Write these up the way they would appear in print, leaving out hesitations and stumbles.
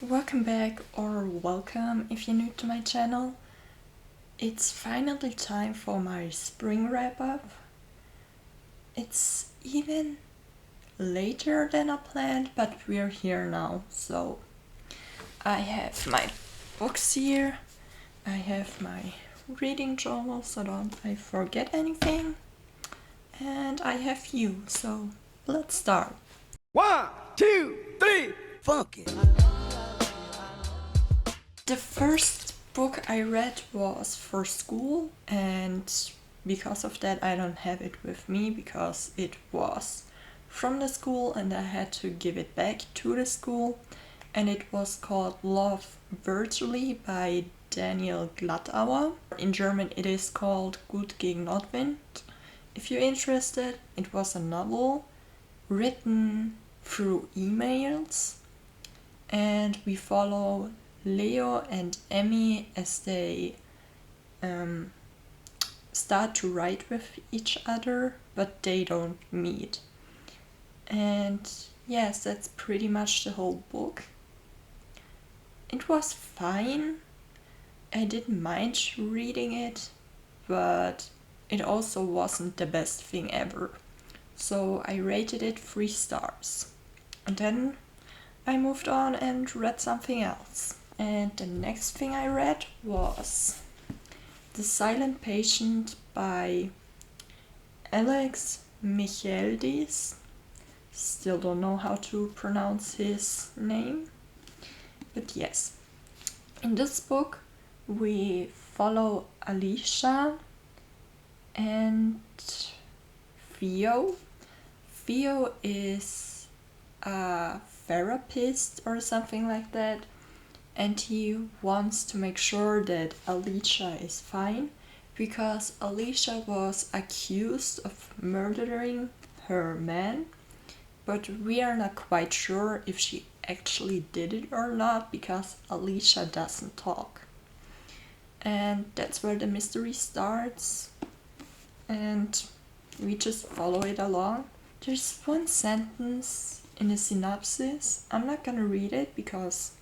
Welcome back, or welcome if you're new to my channel. It's finally time for my spring wrap up. It's even later than I planned, but we're here now. So I have my books here, I have my reading journal so don't I forget anything, and I have you, so let's start. 1, 2, 3, funk it. The first book I read was for school, and because of that I don't have it with me because it was from the school and I had to give it back to the school, and it was called Love Virtually by Daniel Glattauer. In German it is called Gut gegen Nordwind. If you're interested, it was a novel written through emails, and we follow Leo and Emmy as they start to write with each other, but they don't meet. And yes, that's pretty much the whole book. It was fine. I didn't mind reading it, but it also wasn't the best thing ever. So I rated it 3 stars. And then I moved on and read something else. And the next thing I read was The Silent Patient by Alex Michaeldis. Still don't know how to pronounce his name. But yes, in this book we follow Alicia and Theo. Theo is a therapist or something like that, and he wants to make sure that Alicia is fine because Alicia was accused of murdering her man, but we are not quite sure if she actually did it or not because Alicia doesn't talk. And that's where the mystery starts, and we just follow it along. There's one sentence in the synopsis. I'm not gonna read it because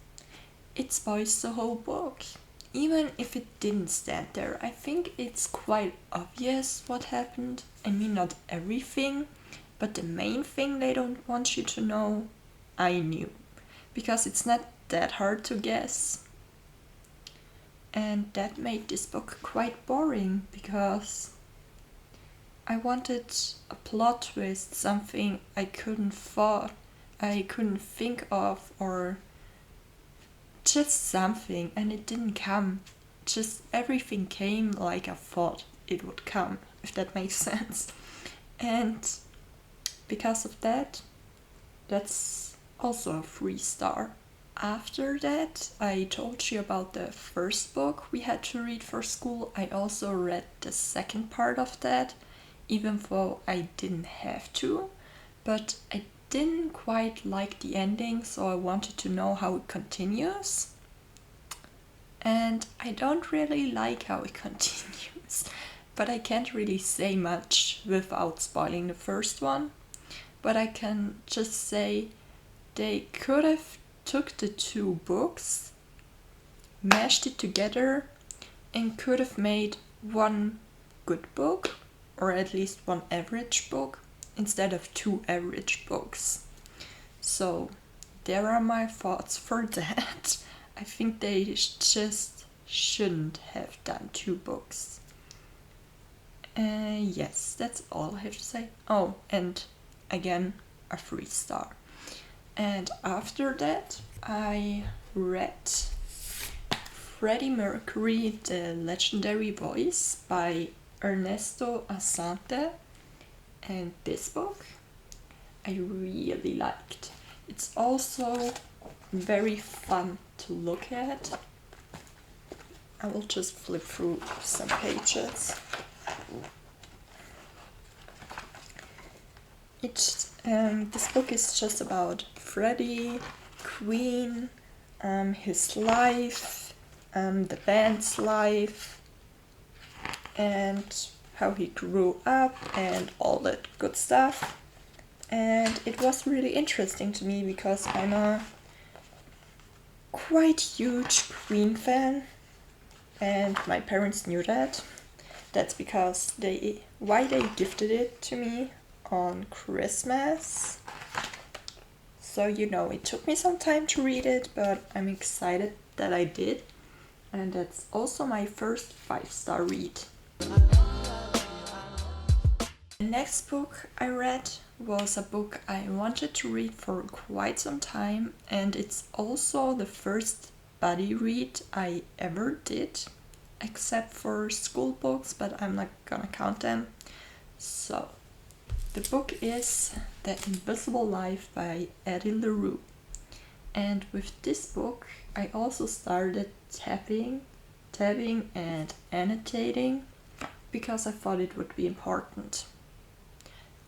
it spoils the whole book. Even if it didn't stand there, I think it's quite obvious what happened. I mean, not everything, but the main thing they don't want you to know, I knew. Because it's not that hard to guess. And that made this book quite boring because I wanted a plot twist, something I couldn't think of, or just something, and it didn't come. Just everything came like I thought it would come, if that makes sense. And because of that, that's also a 3 star. After that, I told you about the first book we had to read for school. I also read the second part of that, even though I didn't have to, but I didn't quite like the ending, so I wanted to know how it continues. And I don't really like how it continues, but I can't really say much without spoiling the first one. But I can just say they could have took the 2 books, mashed it together, and could have made one good book, or at least one average book, instead of 2 average books. So there are my thoughts for that. I think they just shouldn't have done 2 books. Yes, that's all I have to say. Oh, and again, a 3 star. And after that, I read Freddie Mercury, The Legendary Voice by Ernesto Asante. And this book I really liked. It's also very fun to look at. I will just flip through some pages. This book is just about Freddie, Queen, his life, the band's life, and how he grew up and all that good stuff. And it was really interesting to me because I'm a quite huge Queen fan, and my parents knew that. That's because why they gifted it to me on Christmas. So it took me some time to read it, but I'm excited that I did. And that's also my first 5-star read. The next book I read was a book I wanted to read for quite some time, and it's also the first buddy read I ever did, except for school books, but I'm not gonna count them. So, the book is The Invisible Life by Eddie LaRue. And with this book, I also started tabbing and annotating because I thought it would be important.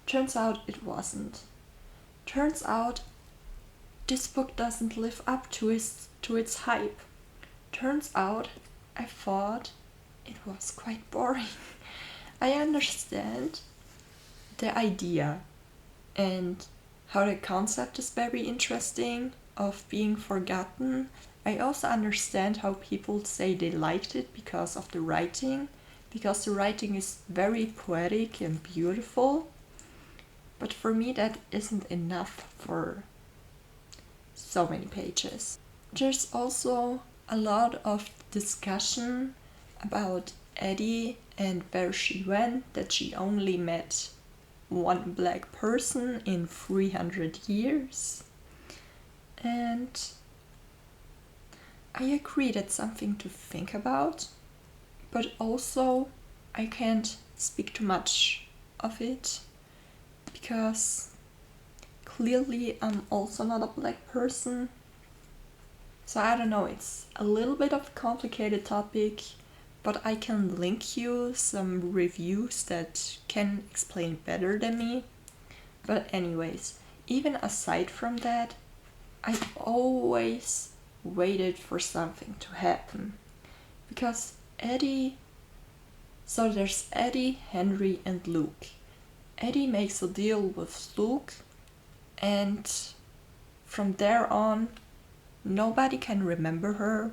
Turns out it wasn't. Turns out this book doesn't live up to its hype. Turns out I thought it was quite boring. I understand the idea and how the concept is very interesting of being forgotten. I also understand how people say they liked it because of the writing, because the writing is very poetic and beautiful. But for me, that isn't enough for so many pages. There's also a lot of discussion about Eddie and where she went, that she only met one black person in 300 years. And I agree, that's something to think about, but also I can't speak too much of it because clearly I'm also not a black person. So I don't know, it's a little bit of a complicated topic, but I can link you some reviews that can explain better than me. But anyways, even aside from that, I always waited for something to happen. Because so there's Eddie, Henry, and Luke. Eddie makes a deal with Luke, and from there on, nobody can remember her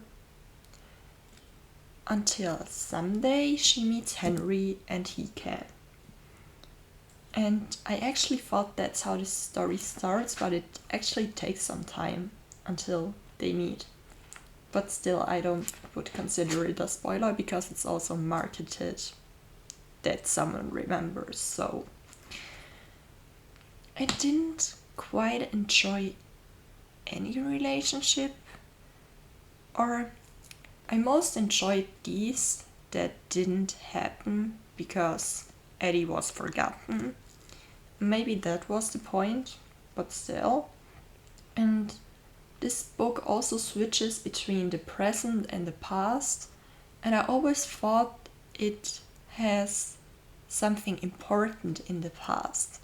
until someday she meets Henry and he can. And I actually thought that's how this story starts, but it actually takes some time until they meet. But still, I would consider it a spoiler because it's also marketed that someone remembers. So I didn't quite enjoy any relationship, or I most enjoyed these that didn't happen because Eddie was forgotten. Maybe that was the point, but still. And this book also switches between the present and the past, and I always thought it has something important in the past.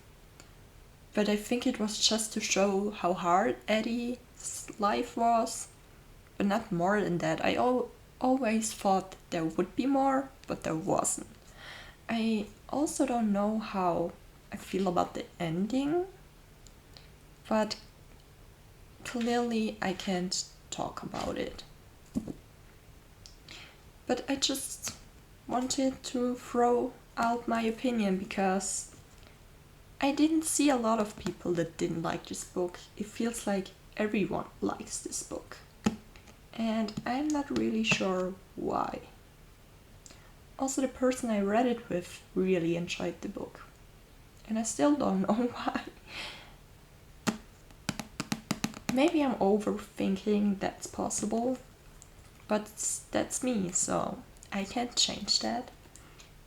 But I think it was just to show how hard Eddie's life was, but not more than that. I always thought there would be more, but there wasn't. I also don't know how I feel about the ending, but clearly I can't talk about it. But I just wanted to throw out my opinion because I didn't see a lot of people that didn't like this book. It feels like everyone likes this book. And I'm not really sure why. Also, the person I read it with really enjoyed the book. And I still don't know why. Maybe I'm overthinking, that's possible. But that's me, so I can't change that.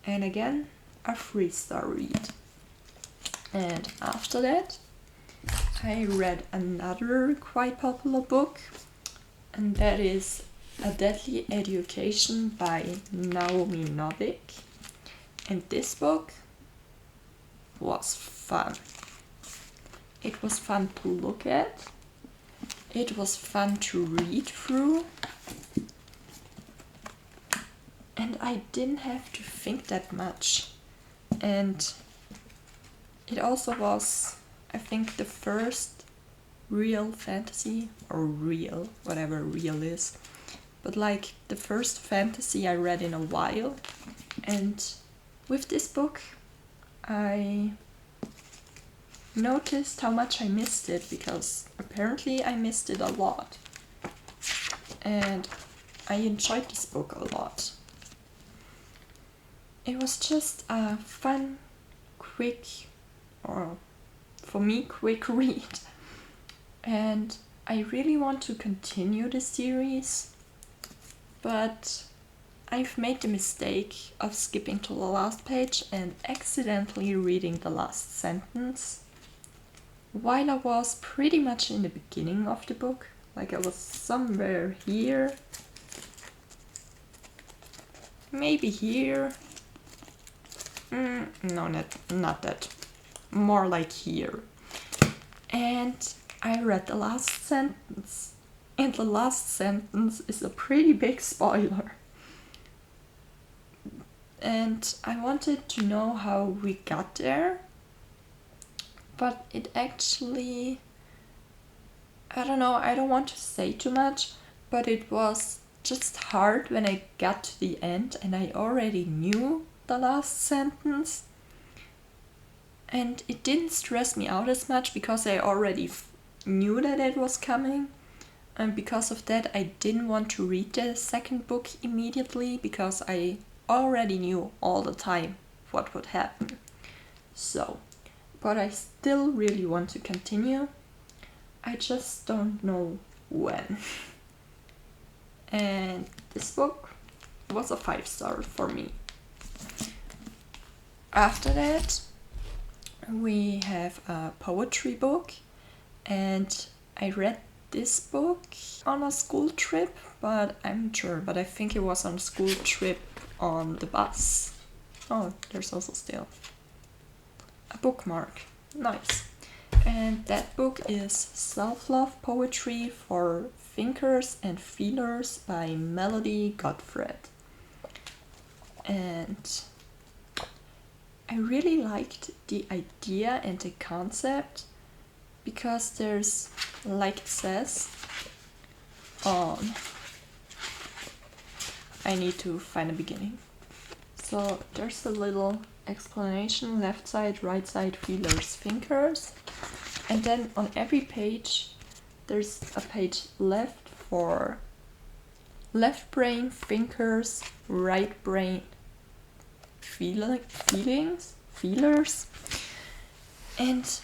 And again, a 3-star read. And after that, I read another quite popular book, and that is A Deadly Education by Naomi Novik. And this book was fun. It was fun to look at. It was fun to read through. And I didn't have to think that much. And it also was, I think, the first real fantasy, or real, whatever real is, but like the first fantasy I read in a while. And with this book, I noticed how much I missed it, because apparently I missed it a lot. And I enjoyed this book a lot. It was just a fun, quick, or for me, quick read. And I really want to continue the series, but I've made the mistake of skipping to the last page and accidentally reading the last sentence while I was pretty much in the beginning of the book. Like I was somewhere here, maybe here. No, not that. More like here. And I read the last sentence. And the last sentence is a pretty big spoiler. And I wanted to know how we got there. But it actually... I don't know, I don't want to say too much, but it was just hard when I got to the end and I already knew the last sentence. And it didn't stress me out as much because I already knew that it was coming. And because of that, I didn't want to read the second book immediately, because I already knew all the time what would happen. So, but I still really want to continue. I just don't know when. And this book was a 5-star for me. After that, we have a poetry book, and I read this book on a school trip, but I'm not sure, but I think it was on a school trip on the bus. Oh, there's also still a bookmark. Nice. And that book is Self-Love Poetry for Thinkers and Feelers by Melody Gottfried. And I really liked the idea and the concept, because there's, like it says, I need to find a beginning. So there's a little explanation: left side, right side, feelers, thinkers. And then on every page, there's a page left for left brain, thinkers, right brain, feelings, feelers. And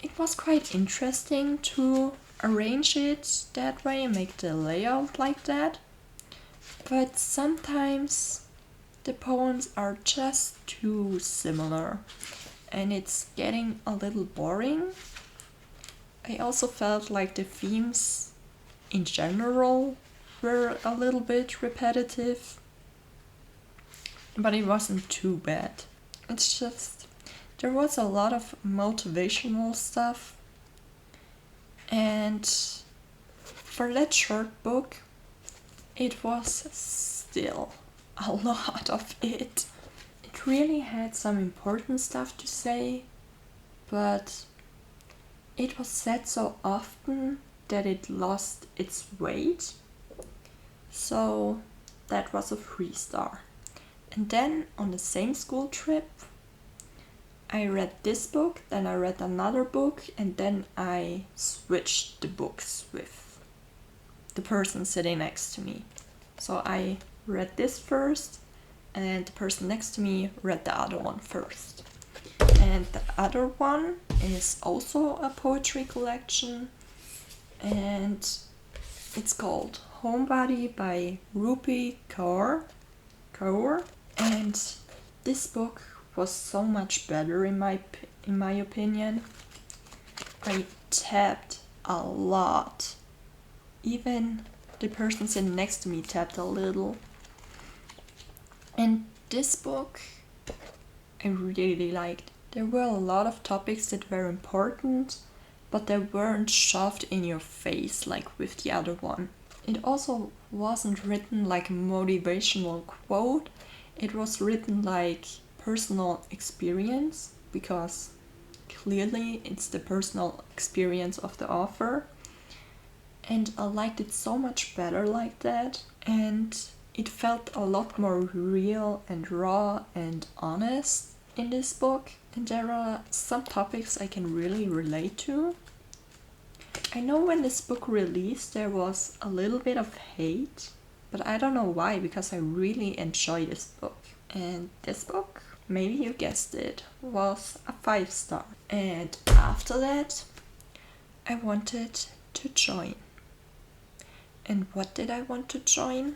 it was quite interesting to arrange it that way and make the layout like that. But sometimes the poems are just too similar and it's getting a little boring. I also felt like the themes in general were a little bit repetitive, but it wasn't too bad. It's just, there was a lot of motivational stuff, and for that short book, it was still a lot of it. It really had some important stuff to say, but it was said so often that it lost its weight. So that was a 3-star. And then on the same school trip, I read this book, then I read another book, and then I switched the books with the person sitting next to me. So I read this first, and the person next to me read the other one first. And the other one is also a poetry collection, and it's called Homebody by Rupi Kaur. And this book was so much better in my opinion. I tapped a lot. Even the person sitting next to me tapped a little. And this book I really liked. There were a lot of topics that were important, but they weren't shoved in your face like with the other one. It also wasn't written like a motivational quote. It was written like personal experience, because clearly it's the personal experience of the author. And I liked it so much better like that. And it felt a lot more real and raw and honest in this book. And there are some topics I can really relate to. I know when this book released there was a little bit of hate, but I don't know why, because I really enjoy this book. And this book, maybe you guessed it, was a 5-star. And after that, I wanted to join. And what did I want to join?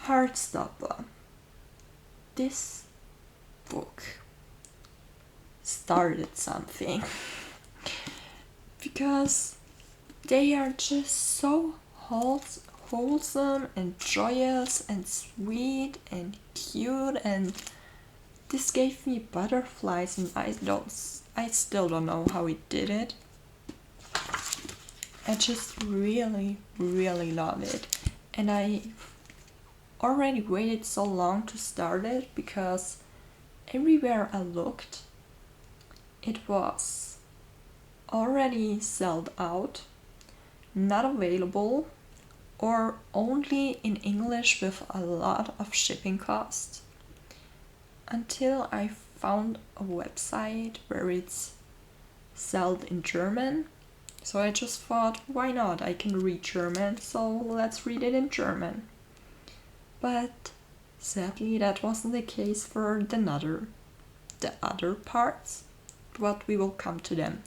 Heartstopper. This book started something. Because they are just so wholesome and joyous and sweet and cute, and this gave me butterflies, and I still don't know how it did it. I just really, really love it. And I already waited so long to start it because everywhere I looked, it was already sold out, not available, or only in English with a lot of shipping costs. Until I found a website where it's sold in German. So I just thought, why not? I can read German, so let's read it in German. But sadly that wasn't the case for the other parts, but we will come to them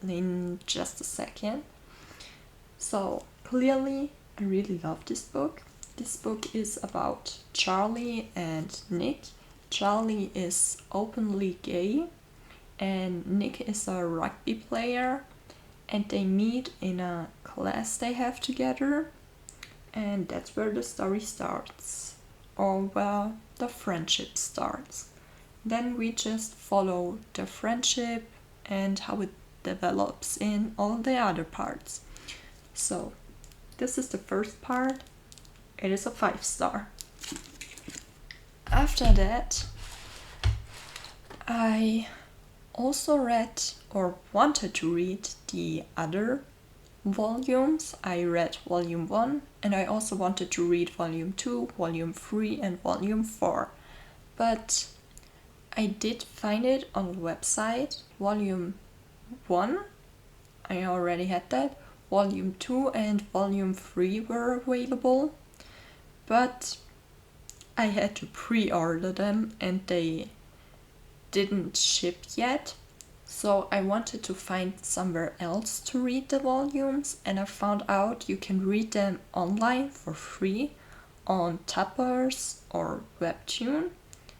in just a second. So clearly I really love this book. This book is about Charlie and Nick. Charlie is openly gay and Nick is a rugby player, and they meet in a class they have together, and that's where the story starts, or where the friendship starts. Then we just follow the friendship and how it develops in all the other parts. So this is the first part. It is a 5-star. After that, I also read or wanted to read the other volumes. I read volume 1 and I also wanted to read volume 2, volume 3 and volume 4. But I did find it on the website. Volume 1, I already had that. Volume 2 and volume 3 were available. But I had to pre-order them and they didn't ship yet, so I wanted to find somewhere else to read the volumes, and I found out you can read them online for free on Tapas or Webtoon,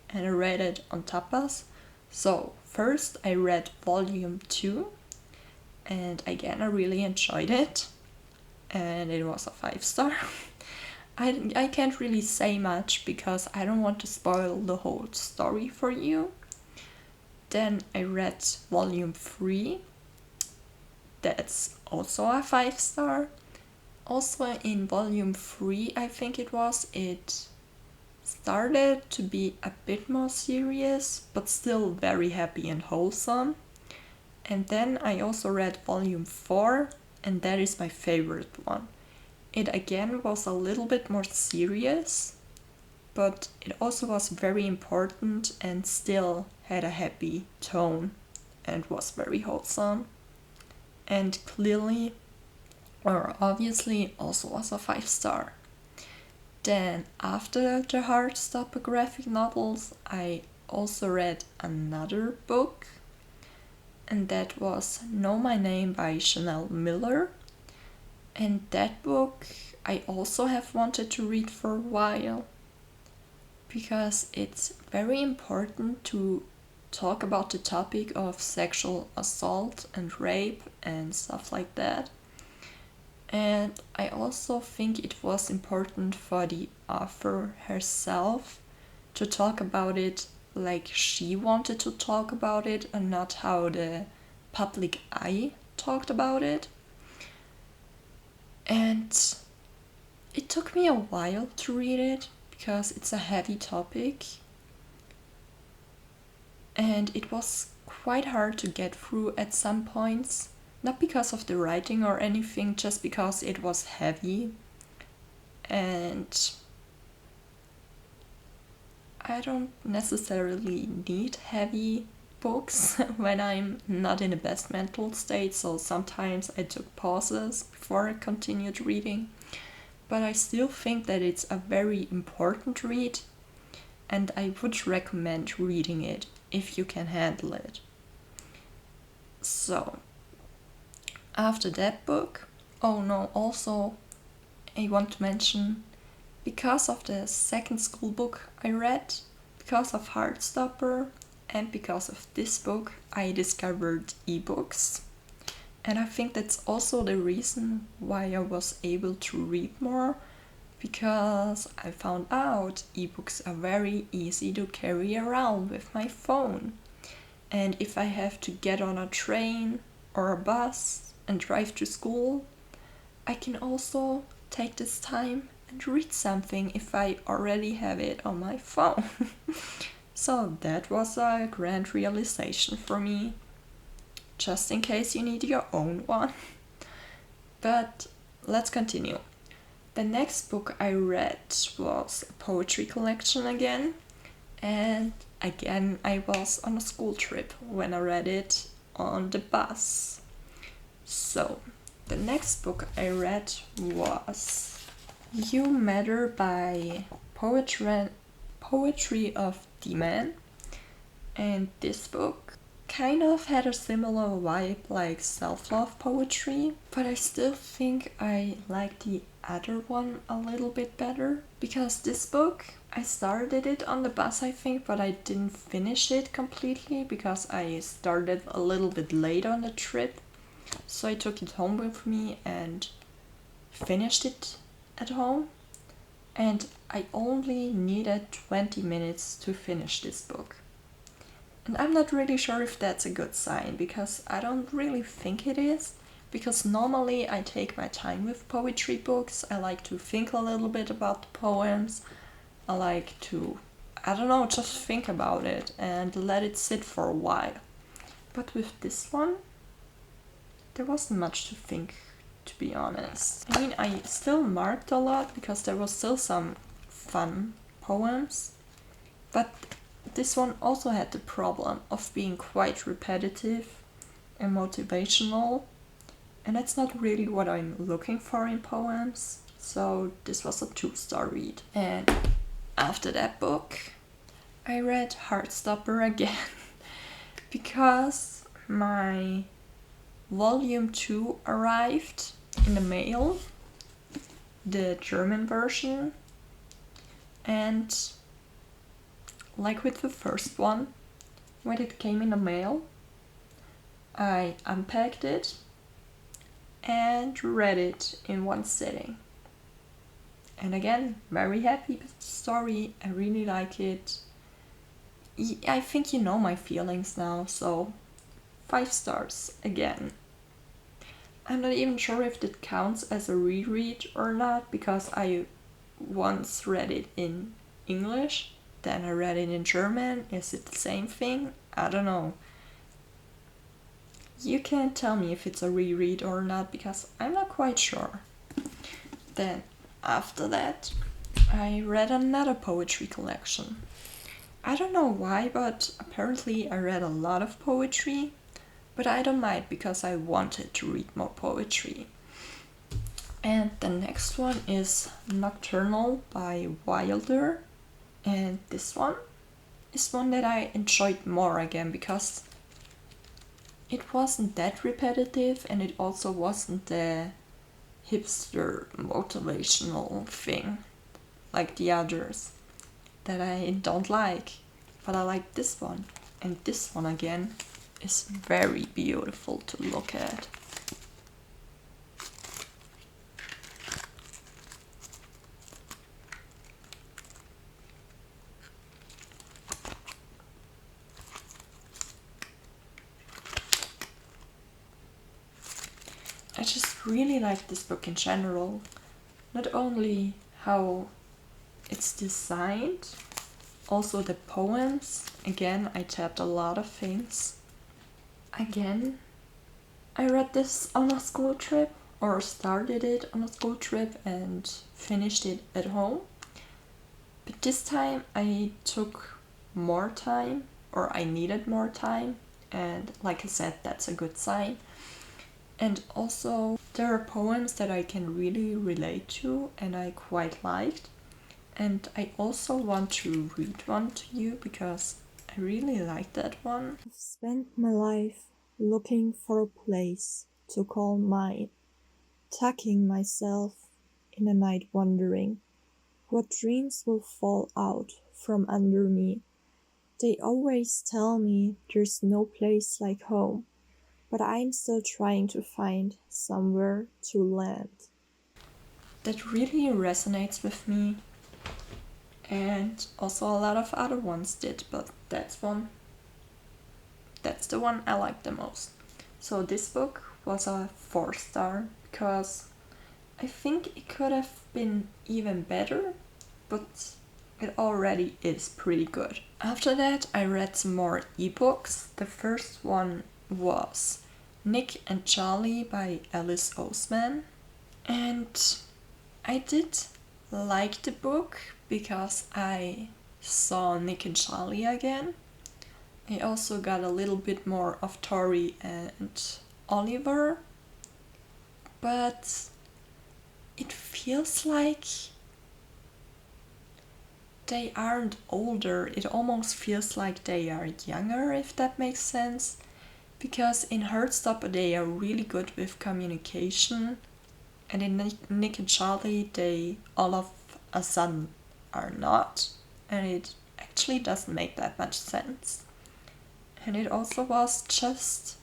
and I read it on Tapas. So first I read volume 2 and again I really enjoyed it and it was a 5-star. I can't really say much because I don't want to spoil the whole story for you. Then I read volume 3. That's also a 5-star. Also in volume 3, I think it started to be a bit more serious, but still very happy and wholesome. And then I also read volume 4, and that is my favorite one. It again was a little bit more serious, but it also was very important and still had a happy tone and was very wholesome. And clearly, or obviously, also was a 5-star. Then after the Heartstopper graphic novels, I also read another book, and that was Know My Name by Chanel Miller. And that book I also have wanted to read for a while, because it's very important to talk about the topic of sexual assault and rape and stuff like that. And I also think it was important for the author herself to talk about it like she wanted to talk about it and not how the public eye talked about it. And it took me a while to read it because it's a heavy topic. and it was quite hard to get through at some points, not because of the writing or anything, just because it was heavy, and I don't necessarily need heavy books when I'm not in the best mental state, so sometimes I took pauses before I continued reading. But I still think that it's a very important read, and I would recommend reading it if you can handle it. So, after that book, also I want to mention, because of the second school book I read, because of Heartstopper, and because of this book, I discovered ebooks. And I think that's also the reason why I was able to read more, because I found out ebooks are very easy to carry around with my phone. And if I have to get on a train or a bus and drive to school, I can also take this time and read something if I already have it on my phone. So that was a grand realization for me, just in case you need your own one. But let's continue. The next book I read was a poetry collection again, and again I was on a school trip when I read it on the bus. So the next book I read was You Matter by Poetry of the Man, and this book kind of had a similar vibe like self-love poetry, but I still think I like the other one a little bit better, because this book, I started it on the bus I think, but I didn't finish it completely because I started a little bit late on the trip, so I took it home with me and finished it at home, and I only needed 20 minutes to finish this book. And I'm not really sure if that's a good sign, because I don't really think it is, because normally I take my time with poetry books. I like to think a little bit about the poems. I like to, just think about it and let it sit for a while. But with this one, there wasn't much to think, to be honest. I mean, I still marked a lot because there was still some fun poems, but this one also had the problem of being quite repetitive and motivational, and that's not really what I'm looking for in poems, so this was a 2-star read. And after that book, I read Heartstopper again because my volume 2 arrived in the mail, the German version, and like with the first one, when it came in the mail, I unpacked it and read it in one sitting. And again, very happy story, I really like it. I think you know my feelings now, so 5 stars again. I'm not even sure if that counts as a reread or not, because I once read it in English, then I read it in German. Is it the same thing? I don't know. You can tell me if it's a reread or not, because I'm not quite sure. Then, after that, I read another poetry collection. I don't know why, but apparently I read a lot of poetry, but I don't mind because I wanted to read more poetry. And the next one is Nocturnal by Wilder, and this one is one that I enjoyed more again because it wasn't that repetitive, and it also wasn't the hipster motivational thing like the others that I don't like, but I like this one. And this one again is very beautiful to look at. I just really like this book in general. Not only how it's designed, Also the poems, again, I tapped a lot of things. Again, I read this on a school trip, or started it on a school trip and finished it at home. But this time I took more time, or I needed more time, and like I said, that's a good sign. And also, there are poems that I can really relate to and I quite liked. And I also want to read one to you because I really like that one. I've spent my life looking for a place to call mine, tucking myself in the night wondering what dreams will fall out from under me. They always tell me there's no place like home, but I'm still trying to find somewhere to land. That really resonates with me, and also a lot of other ones did, but that's the one I like the most. So this book was a 4-star because I think it could have been even better, but it already is pretty good. After that, I read some more ebooks. The first one was Nick and Charlie by Alice Oseman, and I did like the book because I saw Nick and Charlie again. I also got a little bit more of Tori and Oliver, but it feels like they aren't older. It almost feels like they are younger, if that makes sense. Because in Heartstopper they are really good with communication, and in Nick and Charlie they all of a sudden are not, and it actually doesn't make that much sense. And it also was just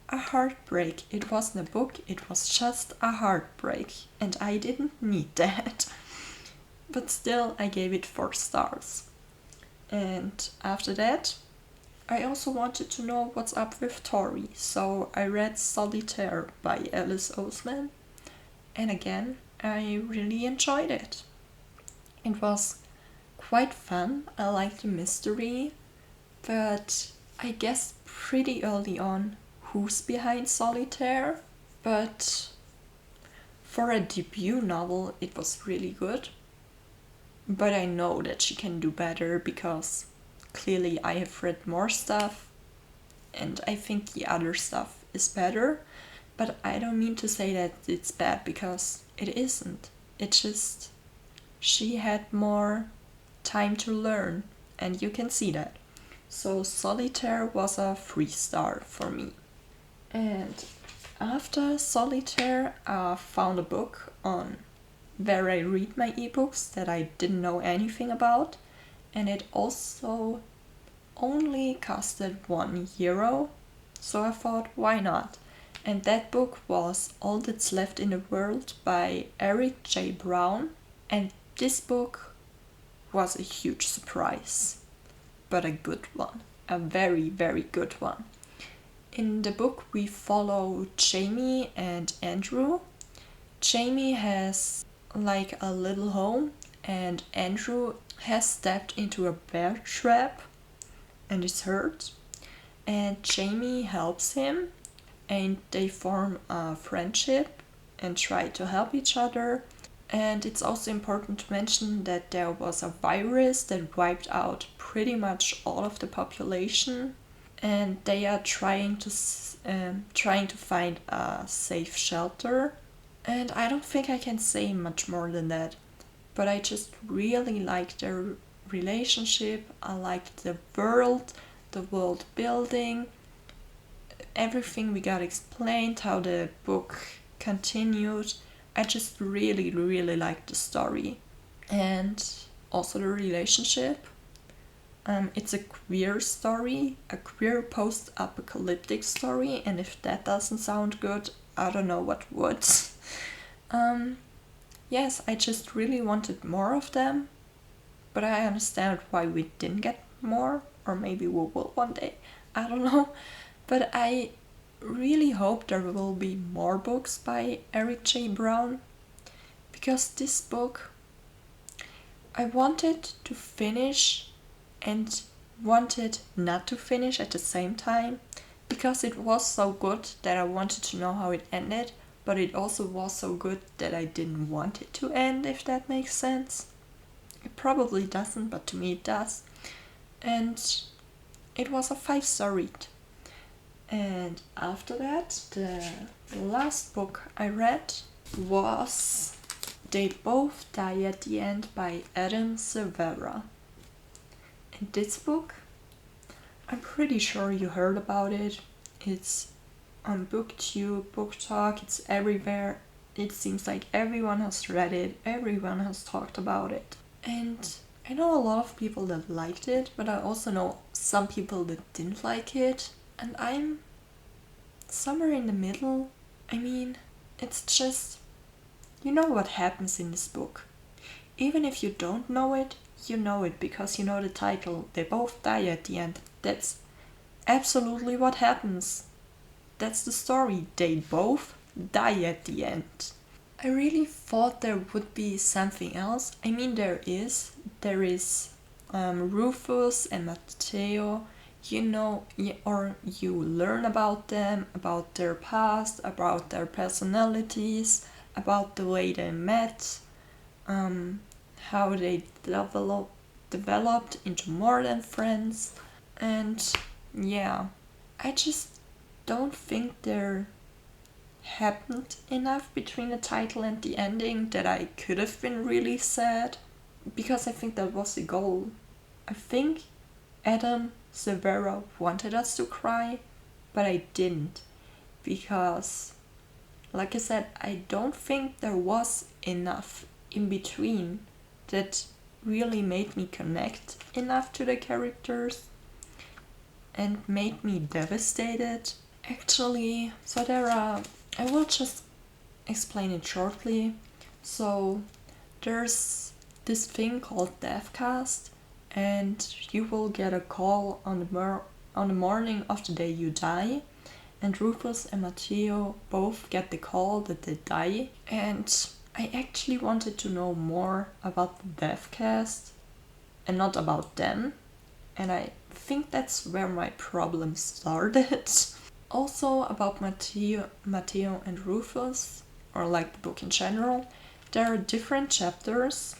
a heartbreak. It wasn't a book, it was just a heartbreak, and I didn't need that. But still, I gave it 4 stars. And after that, I also wanted to know what's up with Tori, so I read Solitaire by Alice Oseman, and again, I really enjoyed it. It was quite fun, I liked the mystery, but I guessed pretty early on who's behind Solitaire, but for a debut novel, it was really good. But I know that she can do better because clearly I have read more stuff and I think the other stuff is better. But I don't mean to say that it's bad because it isn't. It's just she had more time to learn and you can see that. So Solitaire was a 3-star for me. And after Solitaire, I found a book on where I read my ebooks that I didn't know anything about, and it also only costed €1, so I thought, why not? And that book was All That's Left in the World by Eric J. Brown, and this book was a huge surprise, but a good one, a very, very good one. In the book, we follow Jamie and Andrew. Jamie has like a little home, and Andrew has stepped into a bear trap and is hurt. And Jamie helps him, and they form a friendship and try to help each other. And it's also important to mention that there was a virus that wiped out pretty much all of the population, and they are trying to find a safe shelter. And I don't think I can say much more than that, but I just really like their relationship. I like the world building, everything we got explained, how the book continued. I just really, really like the story. And also the relationship. It's a queer story, a queer post-apocalyptic story, and if that doesn't sound good, I don't know what would. Yes, I just really wanted more of them, but I understand why we didn't get more, or maybe we will one day, I don't know. But I really hope there will be more books by Eric J. Brown, because this book, I wanted to finish and wanted not to finish at the same time, because it was so good that I wanted to know how it ended, but it also was so good that I didn't want it to end, if that makes sense. It probably doesn't, but to me it does. And it was a 5-star read. And after that, the last book I read was They Both Die at the End by Adam Silvera. And this book, I'm pretty sure you heard about it. It's on BookTube, Book Talk, it's everywhere. It seems like everyone has read it, everyone has talked about it. And I know a lot of people that liked it, but I also know some people that didn't like it. And I'm somewhere in the middle. I mean, it's just, you know what happens in this book. Even if you don't know it, you know it because you know the title. They both die at the end. That's absolutely what happens. That's the story. They both die at the end. I really thought there would be something else. I mean, there is. There is Rufus and Matteo. You know, or you learn about them, about their past, about their personalities, about the way they met, how they developed into more than friends. And yeah, I just don't think there happened enough between the title and the ending that I could have been really sad, because I think that was the goal. I think Adam Silvera wanted us to cry, but I didn't, because, like I said, I don't think there was enough in between that really made me connect enough to the characters and made me devastated. Actually, so I will just explain it shortly. So there's this thing called Deathcast, and you will get a call on the morning of the day you die, and Rufus and Matteo both get the call that they die. And I actually wanted to know more about the Deathcast and not about them, and I think that's where my problem started. Also about Matteo and Rufus, or like the book in general, there are different chapters.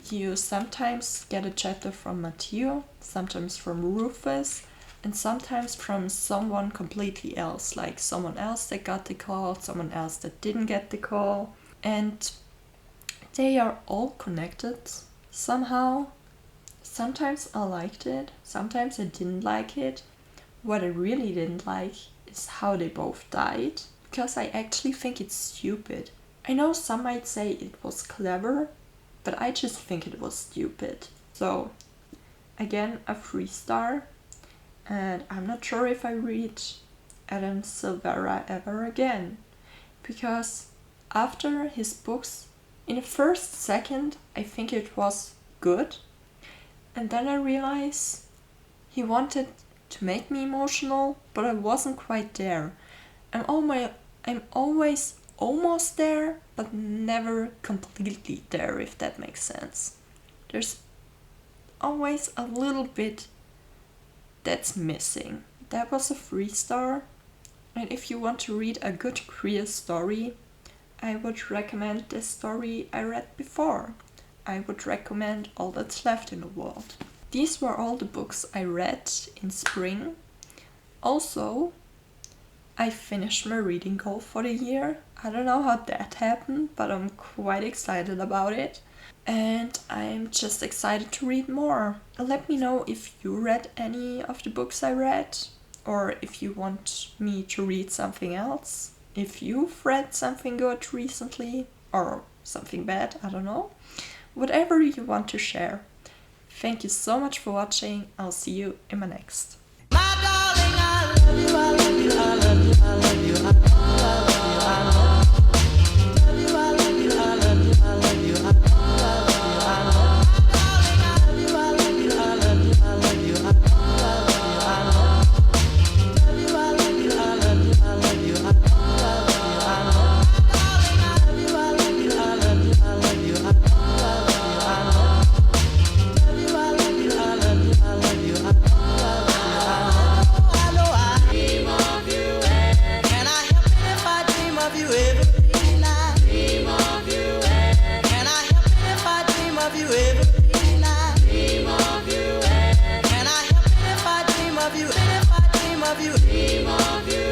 You sometimes get a chapter from Matteo, sometimes from Rufus, and sometimes from someone completely else, like someone else that got the call, someone else that didn't get the call. And they are all connected somehow. Sometimes I liked it, sometimes I didn't like it. What I really didn't like is how they both died, because I actually think it's stupid. I know some might say it was clever, but I just think it was stupid. So, again, a 3-star, and I'm not sure if I read Adam Silvera ever again, because after his books, in the first second, I think it was good, and then I realized he wanted to make me emotional, but I wasn't quite there. I'm always almost there, but never completely there, if that makes sense. There's always a little bit that's missing. That was a 3-star, and if you want to read a good queer story, I would recommend the story I read before. I would recommend All That's Left in the World. These were all the books I read in spring. Also, I finished my reading goal for the year. I don't know how that happened, but I'm quite excited about it. And I'm just excited to read more. Let me know if you read any of the books I read, or if you want me to read something else. If you've read something good recently, or something bad, I don't know. Whatever you want to share. Thank you so much for watching. I'll see you in my next. My darling, I love you, I love you, I love you, I love you, I love you. I love you. love you, dream of you.